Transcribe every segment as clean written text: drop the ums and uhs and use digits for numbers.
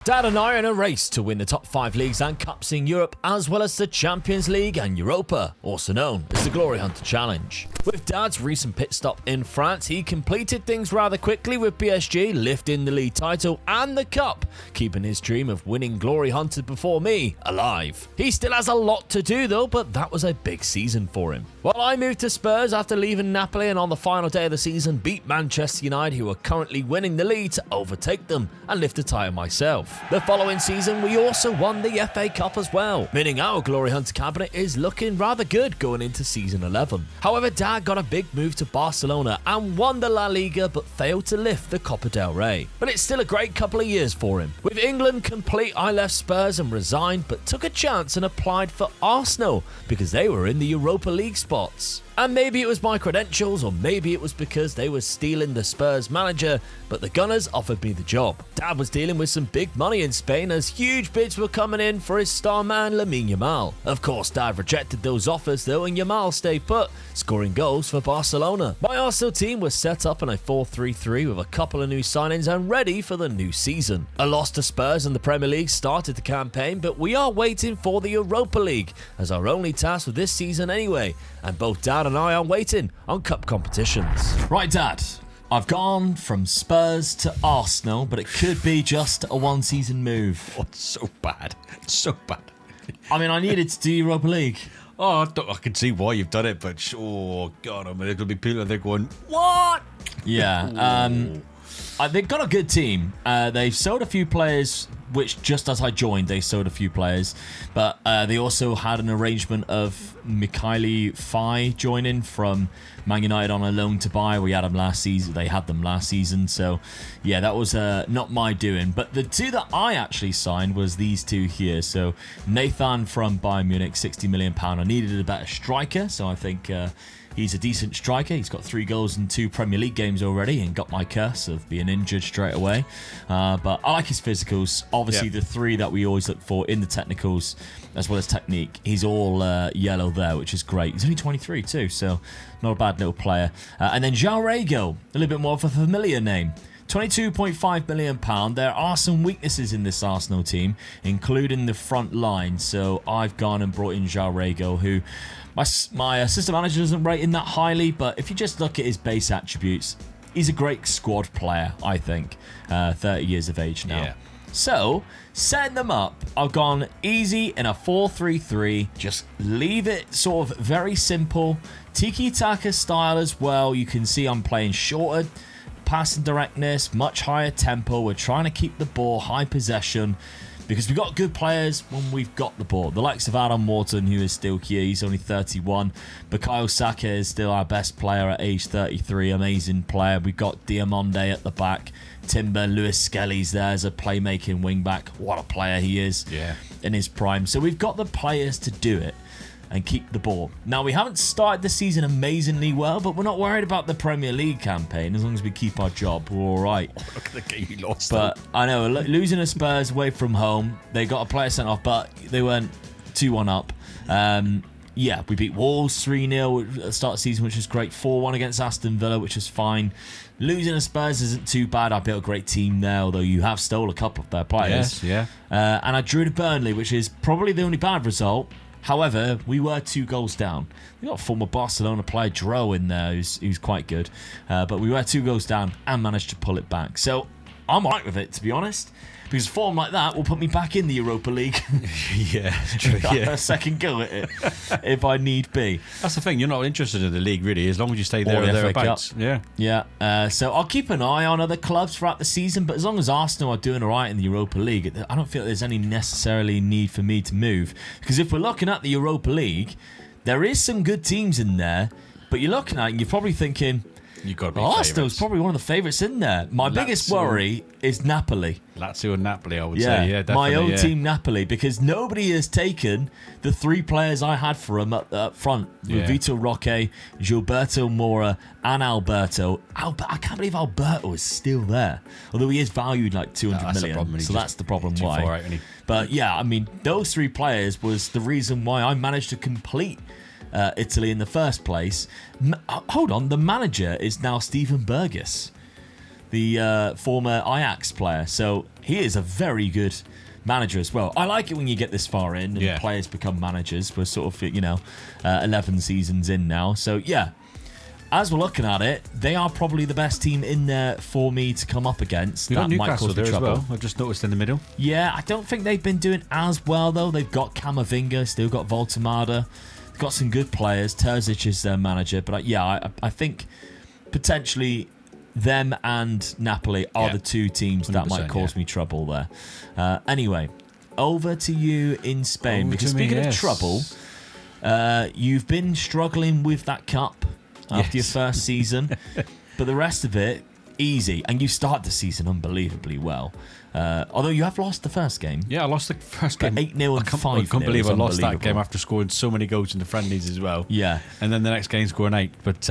Dad and I are in a race to win the top 5 leagues and cups in Europe, as well as the Champions League and Europa, also known as the Glory Hunter Challenge. With Dad's recent pit stop in France, he completed things rather quickly with PSG lifting the league title and the cup, keeping his dream of winning Glory Hunter before me alive. He still has a lot to do though, but that was a big season for him. While I moved to Spurs after leaving Napoli and on the final day of the season beat Manchester United, who are currently winning the league, to overtake them and lift the title myself. The following season, we also won the FA Cup as well, meaning our Glory Hunter cabinet is looking rather good going into season 11. However, Dad got a big move to Barcelona and won the La Liga, but failed to lift the Copa del Rey. But it's still a great couple of years for him. With England complete, I left Spurs and resigned, but took a chance and applied for Arsenal because they were in the Europa League spots. And maybe it was my credentials, or maybe it was because they were stealing the Spurs manager, but the Gunners offered me the job. Dad was dealing with some big money in Spain as huge bids were coming in for his star man Lamine Yamal. Of course, Dad rejected those offers though, and Yamal stayed put, scoring goals for Barcelona. My Arsenal team was set up in a 4-3-3 with a couple of new signings and ready for the new season. A loss to Spurs in the Premier League started the campaign, but we are waiting for the Europa League as our only task for this season anyway, and both Dad and I are waiting on cup competitions. Right, Dad, I've gone from Spurs to Arsenal, but it could be just a one-season move. Oh, it's so bad. It's so bad. I mean, I needed to do Europa League. Oh, I can see why you've done it, but oh, God, I mean, there's going to be people there going, what? Yeah, they've got a good team. They've sold a few players, which just as I joined, they sold a few players. But they also had an arrangement of Mikhaili Fai joining from Man United on a loan to buy. We had them last season. They had them last season. So, yeah, that was not my doing. But the two that I actually signed was these two here. So, Nathan from Bayern Munich, £60 million. I needed a better striker, so I think he's a decent striker. He's got 3 goals in 2 Premier League games already and got my curse of being injured straight away. But I like his physicals. Obviously, the 3 that we always look for in the technicals as well as technique. He's all yellow there, which is great. He's only 23 too, so not a bad little player. And then João Rego, a little bit more of a familiar name. £22.5 million. There are some weaknesses in this Arsenal team, including the front line. So I've gone and brought in João Rego, who my assistant manager doesn't rate him that highly, but if you just look at his base attributes, he's a great squad player, I think. 30 years of age now. Yeah. So, setting them up, I've gone easy in a 4-3-3. Just leave it sort of very simple. Tiki-taka style as well. You can see I'm playing shorter passing directness, much higher tempo. We're trying to keep the ball, high possession, because we've got good players when we've got the ball. The likes of Adam Wharton, who is still here, he's only 31. Bukayo Saka is still our best player at age 33, amazing player. We've got Diamonde at the back. Timber, Lewis Skelly's there as a playmaking wing-back. What a player he is in his prime. So we've got the players to do it and keep the ball. Now, we haven't started the season amazingly well, but we're not worried about the Premier League campaign. As long as we keep our job, we're all right. Oh, look at the game you lost. But I know, losing to Spurs away from home, they got a player sent off, but they weren't 2-1 up. Yeah, we beat Wolves 3-0 at the start of the season, which was great. 4-1 against Aston Villa, which was fine. Losing to Spurs isn't too bad. I built a great team there, although you have stole a couple of their players. Yes, and I drew to Burnley, which is probably the only bad result. However, we were 2 goals down. We got a former Barcelona player, Dro, in there, who's quite good. But we were 2 goals down and managed to pull it back. So I'm all right with it, to be honest. Because a form like that will put me back in the Europa League. Yeah, true. Yeah. A second go at it, if I need be. That's the thing. You're not interested in the league, really, as long as you stay there or thereabouts. Yeah. So I'll keep an eye on other clubs throughout the season, but as long as Arsenal are doing all right in the Europa League, I don't feel there's any necessarily need for me to move. Because if we're looking at the Europa League, there is some good teams in there, but you're looking at it and you're probably thinking, you've got to be Arsenal's probably one of the favourites in there. My biggest worry is Napoli. Lazio and Napoli, I would say. Yeah, definitely. My own team, Napoli, because nobody has taken the 3 players I had for him up front. With Vitor Roque, Gilberto Mora, and Alberto. I can't believe Alberto is still there. Although he is valued like 200 million. So that's the problem why. But yeah, I mean, those 3 players was the reason why I managed to complete Italy in the first place. Hold on, the manager is now Steven Berghuis. the former Ajax player. So he is a very good manager as well. I like it when you get this far in and players become managers. We're sort of, 11 seasons in now. So, yeah, as we're looking at it, they are probably the best team in there for me to come up against. You got that might Newcastle cause me there as trouble. well. I've just noticed in the middle. Yeah, I don't think they've been doing as well, though. They've got Camavinga, still got Voltemada. They've got some good players. Terzic is their manager. But, I think potentially them and Napoli are the two teams that might cause me trouble there. Anyway, over to you in Spain. Because speaking of trouble, you've been struggling with that cup after your first season. But the rest of it, easy. And you start the season unbelievably well. Although you have lost the first game. Yeah, I lost the first game. 8-0 and 5-0. I can't believe I lost that game after scoring so many goals in the friendlies as well. Yeah. And then the next game scoring 8. But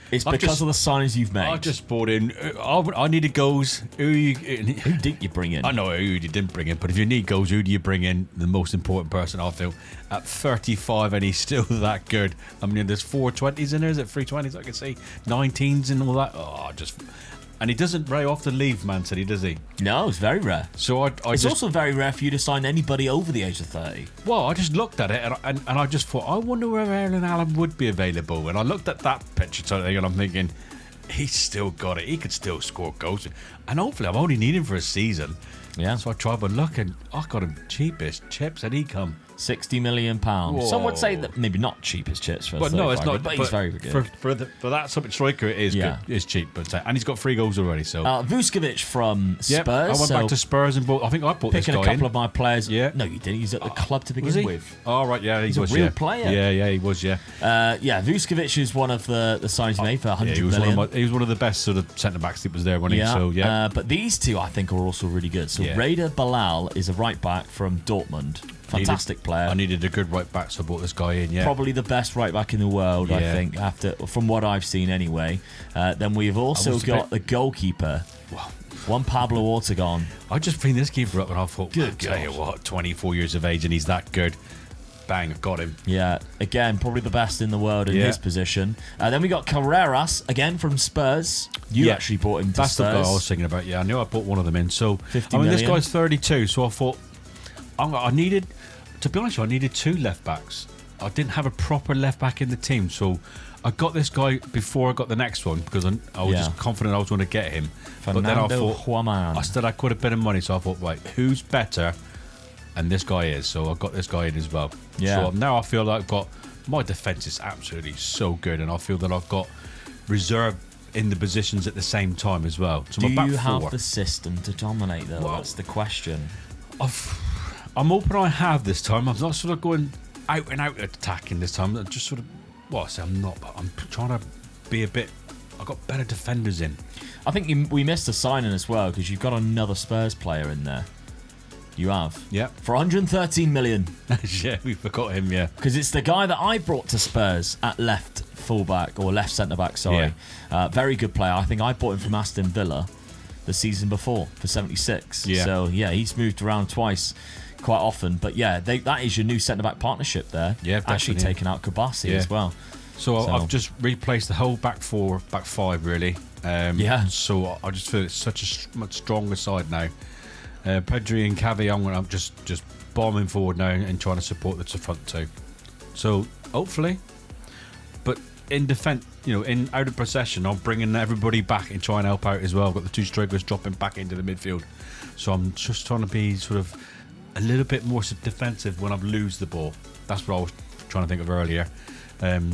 it's because of the signings you've made. I just brought in. I needed goals. Who did you bring in? I know who you didn't bring in, but if you need goals, who do you bring in? The most important person, I feel, at 35, and he's still that good. I mean, there's 420s in there. Is it 320s? I can see 19s and all that. And he doesn't very often leave Man City, does he? No, it's very rare. So it's also very rare for you to sign anybody over the age of 30. Well, I just looked at it and I just thought, I wonder where Erling Haaland would be available. And I looked at that picture and I'm thinking, he's still got it. He could still score goals. And hopefully, I'm only needing for a season. Yeah. So I tried by looking. I got him cheapest chips, and he come £60 million. Whoa. Some would say that maybe not cheapest chips for. But no, it's not. But he's very good for that sort of striker. It is good. It's cheap, but and he's got 3 goals already. So Vuskovic from Spurs. Yep, I went back to Spurs and bought. I think I bought this guy picking a couple of my players. Yeah. No, you didn't. He's at the club to begin with. Oh right, yeah, he was a real player. Yeah, he was. Yeah. Vuskovic is one of the signings made for 100 million. He was one of the best sort of centre backs that was there when he. So yeah. But these two I think are also really good. So Raider Bilal is a right back from Dortmund. Fantastic player. I needed a good right back, so I brought this guy in. Yeah, probably the best right back in the world. I think, from what I've seen anyway. Then we've also got the goalkeeper, Juan Pablo Ortegon. I just bring this keeper up and I thought, good. Tell you what, 24 years of age and he's that good. Bang, I've got him. Yeah, again, probably the best in the world in his position. Then we got Carreras, again from Spurs. You actually bought him to That's Spurs. That's the guy I was thinking about. Yeah, I knew I bought one of them in. So, 50 million. This guy's 32, so I thought, I needed, to be honest, I needed 2 left backs. I didn't have a proper left back in the team, so I got this guy before I got the next one because I was just confident I was going to get him. Fernando but then I thought, Huaman. I still had quite a bit of money, so I thought, right, who's better? And this guy is, so I got this guy in as well. Yeah. So now I feel like I've got, my defence is absolutely so good, and I feel that I've got reserve in the positions at the same time as well. So do my back you have four, the system to dominate though? That's the question. I'm hoping I have this time. I'm not sort of going out and out attacking this time. I'm just sort of, I'm not, but I'm trying to be a bit, I've got better defenders in. I think we missed a signing as well because you've got another Spurs player in there. You have. Yeah. For 113 million. Yeah, we forgot him, yeah. Because it's the guy that I brought to Spurs at left fullback, or left centre-back, sorry. Yeah. Very good player. I think I bought him from Aston Villa the season before for 76. Yeah. So, he's moved around twice quite often. But, that is your new centre-back partnership there. Yeah, actually taking out Kabasi as well. So I've just replaced the whole back 4, back 5, really. So I just feel it's such a much stronger side now. Pedri and Cavi, I'm just bombing forward now and trying to support the front 2. So hopefully, but in defence, in out of possession, I'm bringing everybody back and trying to help out as well. I've got the 2 strikers dropping back into the midfield, so I'm just trying to be sort of a little bit more defensive when I lose the ball. That's what I was trying to think of earlier.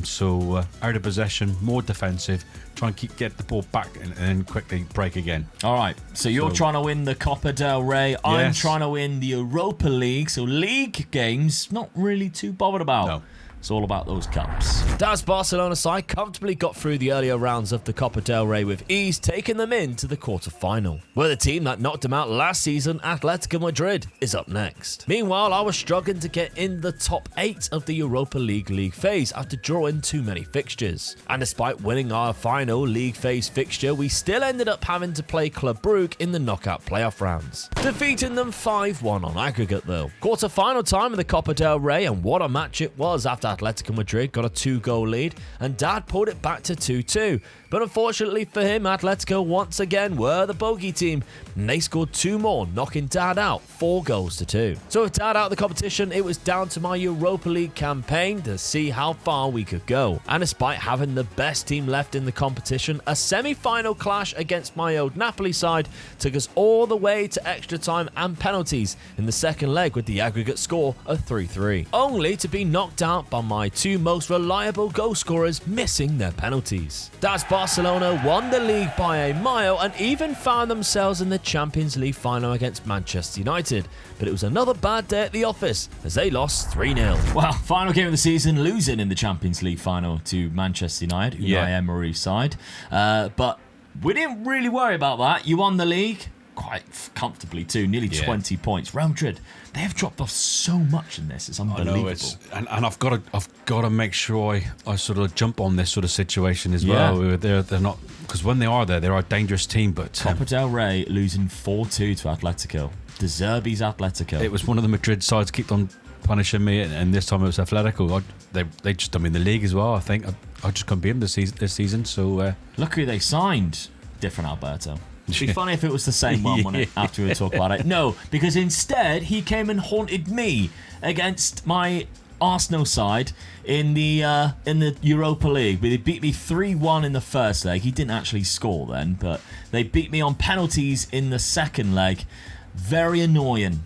So out of possession, more defensive, try and get the ball back and then quickly break again. All right, so you're trying to win the Copa del Rey. I'm trying to win the Europa League. So league games, not really too bothered about. No. It's all about those cups. Dad's Barcelona side comfortably got through the earlier rounds of the Copa del Rey with ease, taking them into the quarter-final. Where the team that knocked them out last season, Atletico Madrid, is up next. Meanwhile, I was struggling to get in the top 8 of the Europa League phase after drawing too many fixtures. And despite winning our final league phase fixture, we still ended up having to play Club Brugge in the knockout playoff rounds, defeating them 5-1 on aggregate though. Quarter-final time in the Copa del Rey, and what a match it was after Atletico Madrid got a 2-goal lead and Dad pulled it back to 2-2. But unfortunately for him, Atletico once again were the bogey team and they scored 2 more, knocking Dad out 4-2. So with Dad out of the competition, it was down to my Europa League campaign to see how far we could go. And despite having the best team left in the competition, a semi-final clash against my old Napoli side took us all the way to extra time and penalties in the second leg with the aggregate score of 3-3. Only to be knocked out by my 2 most reliable goal scorers missing their penalties. That's Barcelona won the league by a mile and even found themselves in the Champions League final against Manchester United. But it was another bad day at the office as they lost 3-0. Well, final game of the season, losing in the Champions League final to Manchester United, Unai Emery's side. But we didn't really worry about that. You won the league quite comfortably too, nearly 20 points. Real Madrid, they have dropped off so much in this. It's unbelievable. I know, and I've got to make sure I sort of jump on this sort of situation as well. They're not, because when they are there, they're a dangerous team. But Copa del Rey losing 4-2 to Atletico. De Zerbi's Atletico. It was one of the Madrid sides kept on punishing me, and this time it was Atletico. They just done me in the league as well. I think I just couldn't beat them this season. So look who they signed. Different Alberto. It'd be funny if it was the same one, wouldn't it, after we talk about it? No, because instead he came and haunted me against my Arsenal side in the Europa League. They beat me 3-1 in the first leg. He didn't actually score then, but they beat me on penalties in the second leg. Very annoying.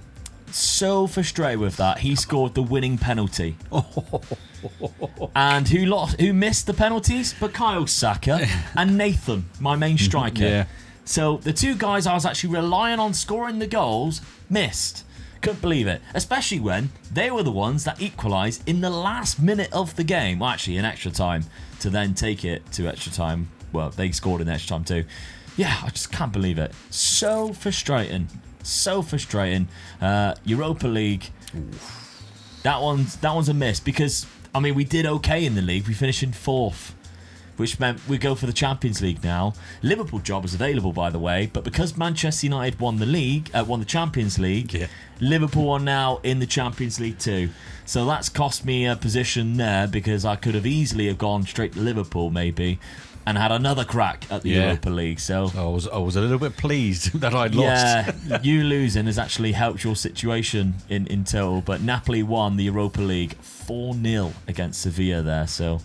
So frustrated with that. He scored the winning penalty. And who missed the penalties? Bukayo Saka and Nathan, my main striker. Yeah. So the 2 guys I was actually relying on scoring the goals missed. Couldn't believe it. Especially when they were the ones that equalised in the last minute of the game. Well, actually in extra time, to then take it to extra time. Well, they scored in extra time too. Yeah, I just can't believe it. So frustrating. So frustrating. Europa League. That one's a miss because, I mean, we did okay in the league. We finished in 4th. Which meant we go for the Champions League now. Liverpool job is available, by the way, but because Manchester United won the Champions League, Liverpool are now in the Champions League too. So that's cost me a position there because I could have easily have gone straight to Liverpool maybe and had another crack at the Europa League. So I was a little bit pleased that I'd lost. Yeah, you losing has actually helped your situation in total. But Napoli won the Europa League 4-0 against Sevilla there. So.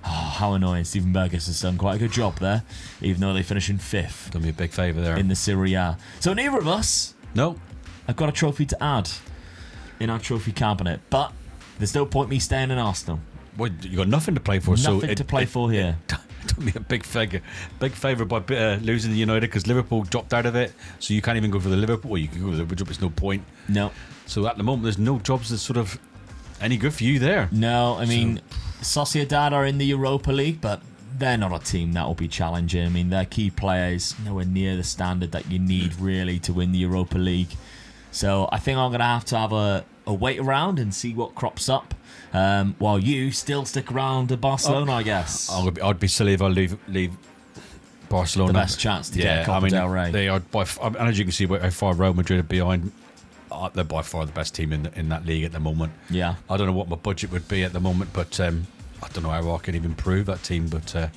Oh, how annoying. Steven Berghuis has done quite a good job there, even though they finish in 5th. Done me a big favour there. In the Serie A. So neither of us have got a trophy to add in our trophy cabinet, but there's no point me staying in Arsenal. Well, you got nothing to play for. Nothing to play for here. Done me a big favour by losing the United because Liverpool dropped out of it, so you can't even go for the Liverpool. You can go for the Liverpool, there's no point. No. So at the moment, there's no jobs that's sort of any good for you there. No, I mean... Sociedad are in the Europa League, but they're not a team that will be challenging. I mean, their key players nowhere near the standard that you need really to win the Europa League. So I think I'm going to have a wait around and see what crops up, while you still stick around at Barcelona, I guess. I'd be silly if I leave Barcelona. The best chance to get a Copa del Rey. They are and as you can see how far Real Madrid are behind. They're by far the best team in that league at the moment. Yeah. I don't know what my budget would be at the moment, but I don't know how I can even improve that team. But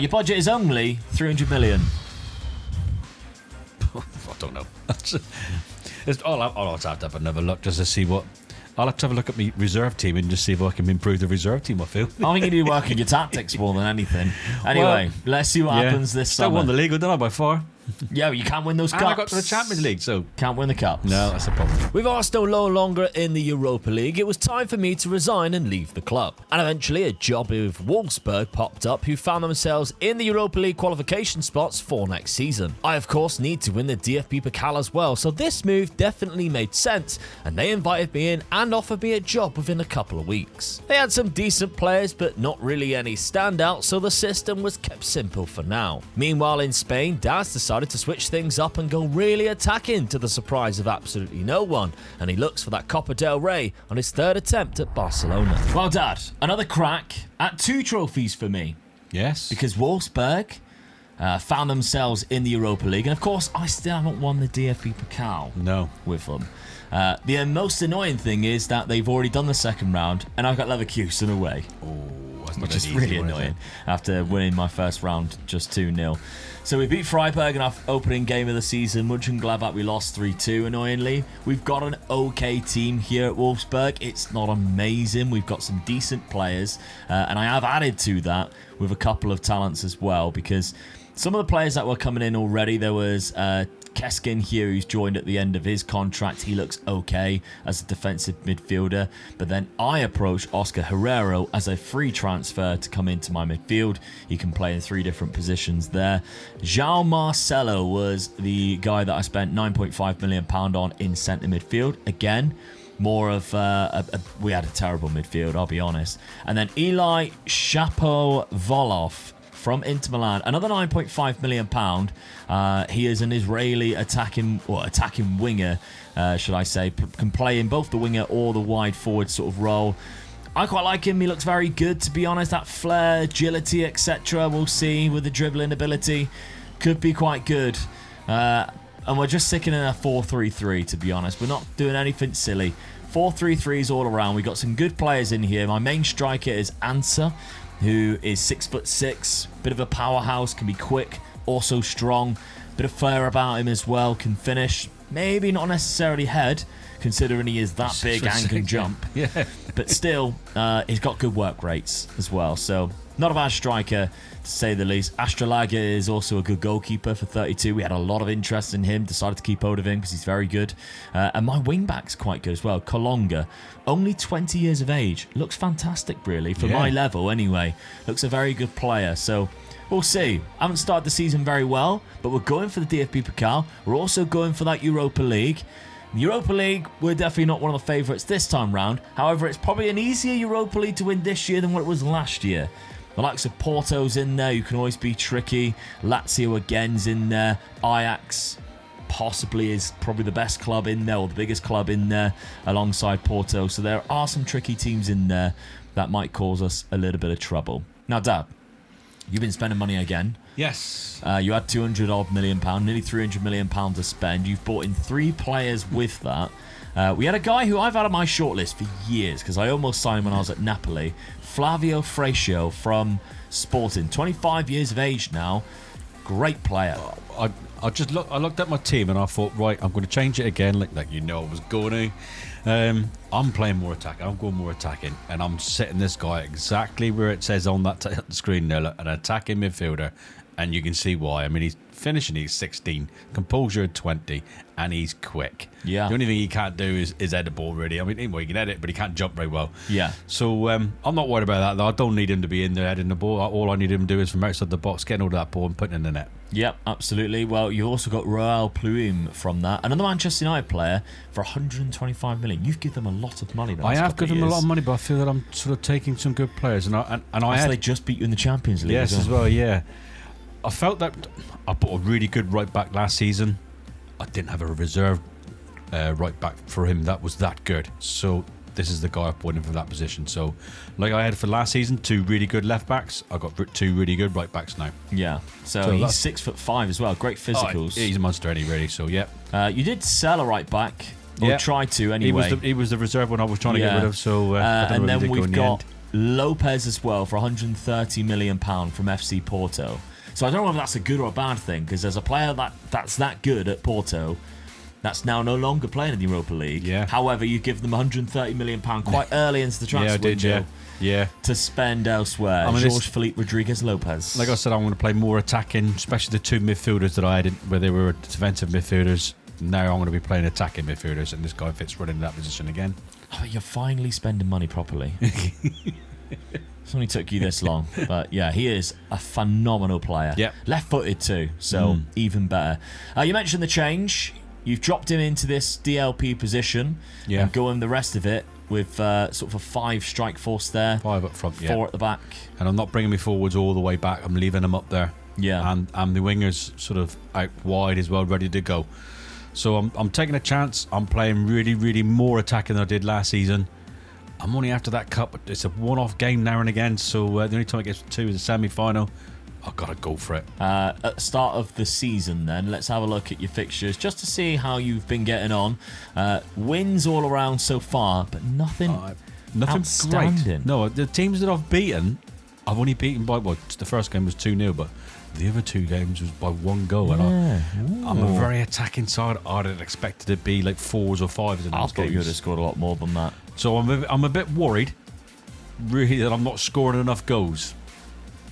your budget is only 300 million. I don't know. I'll have to have another look just to see what. I'll have to have a look at my reserve team and just see if I can improve the reserve team. I feel. I think you need to work on your tactics more than anything. Anyway, let's see what happens this summer. Still won the league, don't I, by far? Yeah, you can't win those cups. And I got to the Champions League, so... Can't win the cups. No, that's a problem. With Arsenal no longer in the Europa League, it was time for me to resign and leave the club. And eventually a job with Wolfsburg popped up, who found themselves in the Europa League qualification spots for next season. I of course need to win the DFB Pokal as well, so this move definitely made sense, and they invited me in and offered me a job within a couple of weeks. They had some decent players, but not really any standouts, so the system was kept simple for now. Meanwhile in Spain, Daz decided to switch things up and go really attacking, to the surprise of absolutely no one, and he looks for that Copa del Rey on his 3rd attempt at Barcelona. Well, Dad, another crack at 2 trophies for me. Yes. Because Wolfsburg found themselves in the Europa League. And of course, I still haven't won the DFB Pokal with them. The most annoying thing is that they've already done the second round, and I've got Leverkusen away. Which is really annoying after winning my first round just 2-0. So we beat Freiburg in our opening game of the season. Mönchengladbach we lost 3-2, annoyingly. We've got an okay team here at Wolfsburg. It's not amazing. We've got some decent players. And I have added to that with a couple of talents as well, because some of the players that were coming in already, there was Keskin here, who's joined at the end of his contract. He looks okay as a defensive midfielder. But then I approached Oscar Herrero as a free transfer to come into my midfield. He can play in 3 different positions there. João Marcelo was the guy that I spent £9.5 million on in centre midfield. Again, more of we had a terrible midfield, I'll be honest. And then Eli Shapovalov from Inter Milan, another £9.5 million. He is an Israeli attacking winger, should I say. Can play in both the winger or the wide forward sort of role. I quite like him. He looks very good, to be honest. That flair, agility, etc. We'll see with the dribbling ability. Could be quite good. And we're just sticking in a 4-3-3, to be honest. We're not doing anything silly. 4-3-3s all around. We've got some good players in here. My main striker is Ansa, who is 6'6", bit of a powerhouse, can be quick, also strong, bit of flair about him as well, can finish, maybe not necessarily head, considering he is that big and can jump. Yeah. But still, he's got good work rates as well. So not a bad striker, to say the least. Astralaga is also a good goalkeeper for 32. We had a lot of interest in him. Decided to keep hold of him because he's very good. And my wing-back's quite good as well. Kolonga, only 20 years of age. Looks fantastic, really, for my level anyway. Looks a very good player. So we'll see. I haven't started the season very well, but we're going for the DFB Pokal. We're also going for that Europa League. Europa League, we're definitely not one of the favourites this time round. However, it's probably an easier Europa League to win this year than what it was last year. The likes of Porto's in there, you can always be tricky. Lazio again's in there. Ajax possibly is probably the best club in there, or the biggest club in there, alongside Porto. So there are some tricky teams in there that might cause us a little bit of trouble. Now, Dad, you've been spending money again. Yes. You had £200 million, nearly £300 million to spend. You've bought in 3 players with that. We had a guy who I've had on my shortlist for years because I almost signed him when I was at Napoli. Flavio Freixo from Sporting, 25 years of age now. Great player. I looked at my team and I thought, right, I'm going to change it again. Like I was going to. I'm playing more attacking. I'm going more attacking, and I'm setting this guy exactly where it says on that screen there, an attacking midfielder, and you can see why. I mean, he's finishing. He's 16, composure at 20, and he's quick. Yeah. The only thing he can't do is head the ball, really. I mean, anyway, he can head it, but he can't jump very well. Yeah. So I'm not worried about that, though. I don't need him to be in there heading the ball. All I need him to do is from outside the box, getting all that ball and putting it in the net. Yep, absolutely. Well, you've also got Roel Pluim from that. Another Manchester United player for 125 million. You've given them a lot of money. I have given them a lot of money, but I feel that I'm sort of taking some good players. They just beat you in the Champions League. Yes, as well, yeah. I felt that I bought a really good right back last season. I didn't have a reserve right back for him that was that good. So this is the guy I put in for that position. So, like I had for last season, 2 really good left backs. I got 2 really good right backs now. Yeah. So he's 6'5" as well. Great physicals. He's a monster, really. So yeah. You did sell a right back, or try to anyway. He was the reserve one I was trying to get rid of. So and then we've got Lopez as well for £130 million from FC Porto. So I don't know whether that's a good or a bad thing, because there's a player that's that good at Porto that's now no longer playing in the Europa League. Yeah. However, you give them £130 million quite early into the transfer window to spend elsewhere. I mean, Jorge-Philippe Rodriguez-Lopez. Like I said, I'm going to play more attacking, especially the 2 midfielders that I had, where they were defensive midfielders. Now I'm going to be playing attacking midfielders, and this guy fits right into that position again. Oh, you're finally spending money properly. It's only took you this long, but yeah, he is a phenomenal player. Yeah, left-footed too, so even better. You mentioned the change. You've dropped him into this DLP position and going the rest of it with sort of a 5 strike force there. 5 up front, 4 at the back. And I'm not bringing me forwards all the way back. I'm leaving them up there. Yeah. And the wingers sort of out wide as well, ready to go. So I'm taking a chance. I'm playing really, really more attacking than I did last season. I'm only after that cup. It's a one-off game now and again, so the only time it gets to 2 is a semi-final. I've got to go for it. At the start of the season, then, let's have a look at your fixtures just to see how you've been getting on. Wins all around so far, but nothing outstanding. Great. No, the teams that I've beaten, I've only beaten by, well, the first game was 2-0, but the other 2 games was by 1 goal. And I'm a very attacking side. I'd have expected it to be like 4s or 5s in those games. I thought you would have scored a lot more than that. So I'm a bit worried, really, that I'm not scoring enough goals.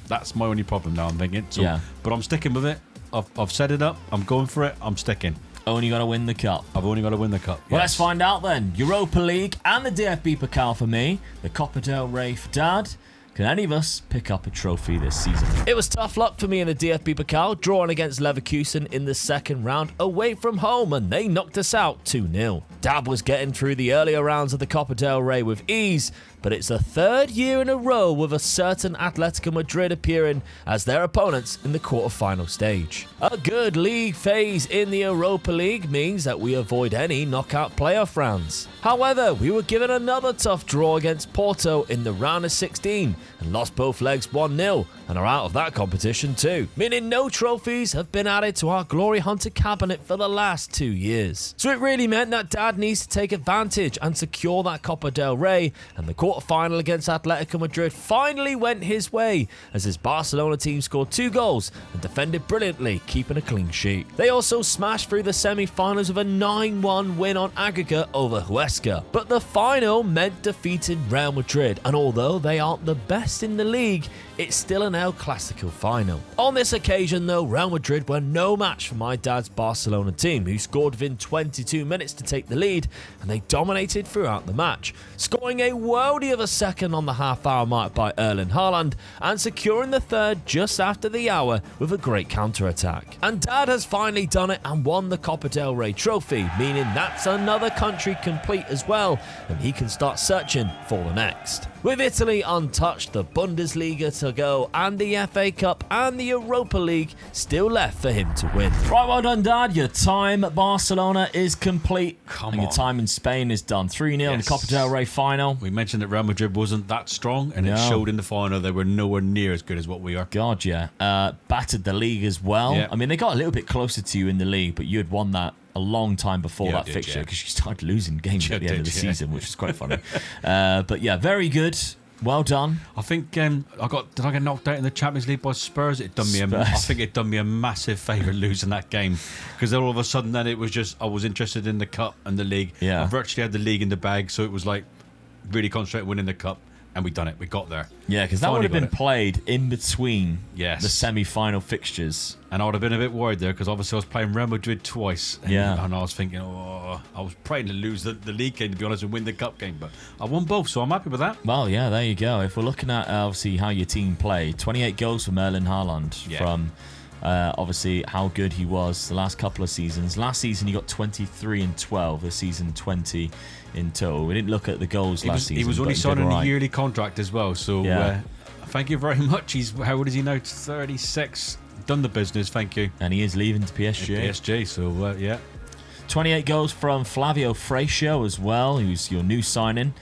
That's my only problem now, I'm thinking. So, yeah. But I'm sticking with it. I've set it up. I'm going for it. I'm sticking. Only got to win the cup. I've only got to win the cup. Well, let's find out then. Europa League and the DFB Pokal for me. The Copa del Rey for Dad. Can any of us pick up a trophy this season? It was tough luck for me in the DFB Pokal, drawing against Leverkusen in the second round away from home, and they knocked us out 2-0. Dad was getting through the earlier rounds of the Copa del Rey with ease, but it's the 3rd year in a row with a certain Atletico Madrid appearing as their opponents in the quarter-final stage. A good league phase in the Europa League means that we avoid any knockout playoff rounds. However, we were given another tough draw against Porto in the round of 16 and lost both legs 1-0 and are out of that competition too, meaning no trophies have been added to our Glory Hunter cabinet for the last 2 years. So it really meant that Dad needs to take advantage and secure that Copa del Rey, and the quarter-final against Atletico Madrid finally went his way as his Barcelona team scored 2 goals and defended brilliantly, keeping a clean sheet. They also smashed through the semi-finals with a 9-1 win on aggregate over Huesca, but the final meant defeating Real Madrid, and although they aren't the best in the league, it's still an El Clasico final. On this occasion though, Real Madrid were no match for my dad's Barcelona team, who scored within 22 minutes to take the lead, and they dominated throughout the match, scoring a worldie of a second on the half-hour mark by Erling Haaland and securing the third just after the hour with a great counter-attack. And Dad has finally done it and won the Copa del Rey trophy, meaning that's another country complete as well, and he can start searching for the next. With Italy untouched, the Bundesliga to go, and the FA Cup and the Europa League still left for him to win. Right, well done, Dad. Your time at Barcelona is complete. Come and your on. time in Spain is done. 3-0 in the Yes. Copa del Rey final. We mentioned that Real Madrid wasn't that strong, and it No. showed in the final. They were nowhere near as good as what we are. God, yeah. Battered the league as well. Yeah. I mean, they got a little bit closer to you in the league, but you had won that a long time before Yeah, I that did, fixture yeah. because you started losing games Yeah, at the end of the did, yeah. season, which was quite funny. But yeah, very good. Well done. I think did I get knocked out in the Champions League by Spurs? I think it done me a massive favour losing that game, because all of a sudden then it was just I was interested in the cup and the league. Yeah. I virtually had the league in the bag, so it was like really concentrate on winning the cup, and we done it. We got there. Yeah, because that Finally would have been got it. played in between Yes. the semi-final fixtures. And I would have been a bit worried there, because obviously I was playing Real Madrid twice. And, Yeah. and I was thinking, I was praying to lose the league game, to be honest, and win the cup game. But I won both, so I'm happy with that. Well, yeah, there you go. If we're looking at obviously how your team played, 28 goals from Erling Haaland Yeah. from obviously how good he was the last couple of seasons. Last season he got 23 and 12. This season 20 in total. We didn't look at the goals last season. He was but only did signing all right. a yearly contract as well, so Yeah. thank you very much. How old is he now? 36. Done the business, thank you. And he is leaving to PSG. PSG, so yeah. 28 goals from Flavio Freixo as well, who's your new signing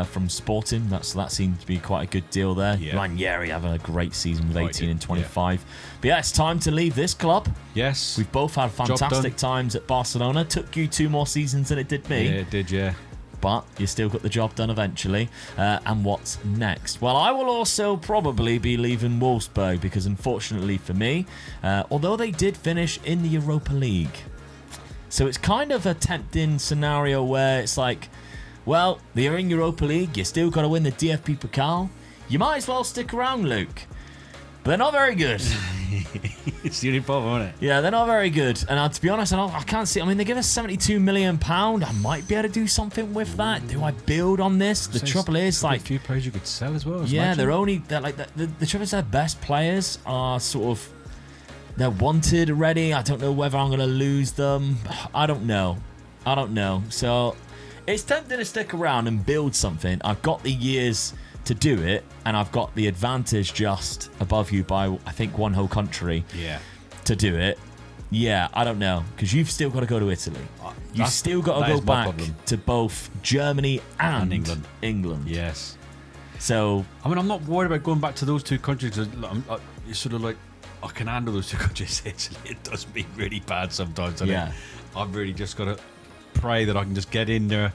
from Sporting. That seemed to be quite a good deal there. Yeah. Ranieri having a great season with Oh, he 18 did, and 25. But yeah, it's time to leave this club. Yes. We've both had fantastic times at Barcelona. Took you 2 more seasons than it did me. Yeah, it did, yeah. But you still got the job done eventually. And what's next? Well, I will also probably be leaving Wolfsburg because unfortunately for me, although they did finish in the Europa League, so it's kind of a tempting scenario where it's like, well, they're in Europa League, you still got to win the DFB Pokal. You might as well stick around, Luke. But they're not very good. It's the only problem, isn't it? Yeah, they're not very good. And to be honest, I can't see. I mean, they give us £72 million. I might be able to do something with that. Do I build on this? The trouble is, like, a few players you could sell as well. yeah, they're like the trouble is their best players are sort of, they're wanted already. I don't know whether I'm going to lose them. I don't know. So it's tempting to stick around and build something. I've got the years to do it, and I've got the advantage just above you by, I think, 1 whole country Yeah. to do it. Yeah, I don't know, because you've still got to go to Italy. You've still got to that go is my back problem. to both Germany and England. Yes. So I mean, I'm not worried about going back to those 2 countries. It's sort of like I can handle those two coaches. It does be really bad sometimes. I've really just got to pray that I can just get in there,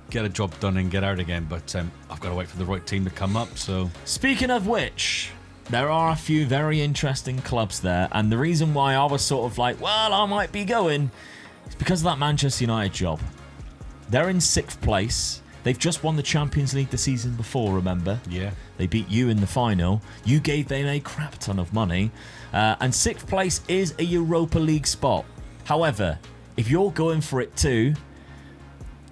get a job done, and get out again. But I've got to wait for the right team to come up. So, speaking of which, there are a few very interesting clubs there, and the reason why I was sort of like, well, I might be going, is because of that Manchester United job. They're in 6th place. They've just won the Champions League the season before, remember? Yeah. They beat you in the final. You gave them a crap ton of money. And 6th place is a Europa League spot. However, if you're going for it too,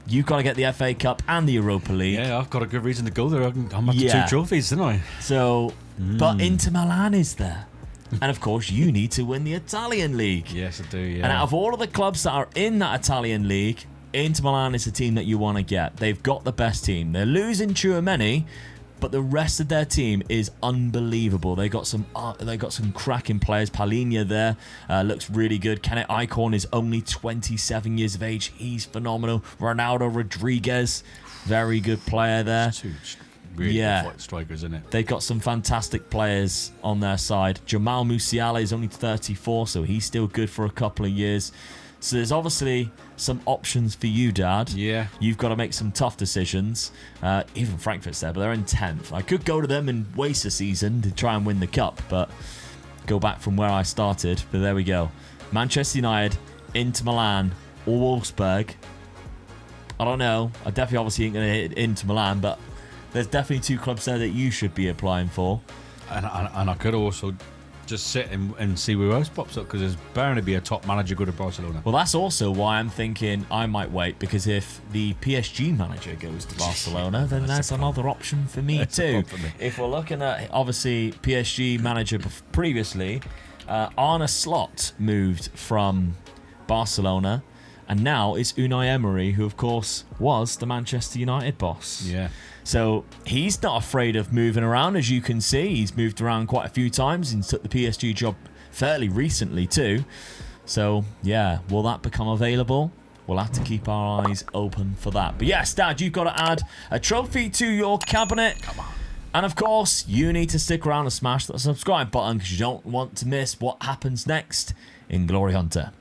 you've got to get the FA Cup and the Europa League. Yeah, I've got a good reason to go there. I'm up to 2 trophies, didn't I? So, but Inter Milan is there. And of course, you need to win the Italian league. Yes, I do, yeah. And out of all of the clubs that are in that Italian league, Inter Milan is the team that you want to get. They've got the best team. They're losing Tchouaméni, but the rest of their team is unbelievable. They got some cracking players. Palhinha there looks really good. Kenneth Eichhorn is only 27 years of age. He's phenomenal. Ronaldo Rodriguez, very good player there. Two really good strikers, isn't it? They've got some fantastic players on their side. Jamal Musiala is only 34, so he's still good for a couple of years. So there's obviously some options for you, Dad. Yeah. You've got to make some tough decisions. Even Frankfurt's there, but they're in 10th. I could go to them and waste a season to try and win the cup, but go back from where I started. But there we go. Manchester United, Inter Milan, or Wolfsburg. I don't know. I definitely obviously ain't going to hit Inter Milan, but there's definitely 2 clubs there that you should be applying for. And I could also just sit and see who else pops up, because there's bound to be a top manager good at Barcelona. Well, that's also why I'm thinking I might wait, because if the PSG manager goes to Barcelona, then there's another option for me too. If we're looking at, obviously, PSG manager previously, Arne Slot moved from Barcelona, and now it's Unai Emery, who of course was the Manchester United boss. Yeah. So he's not afraid of moving around, as you can see. He's moved around quite a few times and took the PSG job fairly recently too. So, yeah, will that become available? We'll have to keep our eyes open for that. But yes, Dad, you've got to add a trophy to your cabinet. Come on. And of course, you need to stick around and smash that subscribe button, because you don't want to miss what happens next in Glory Hunter.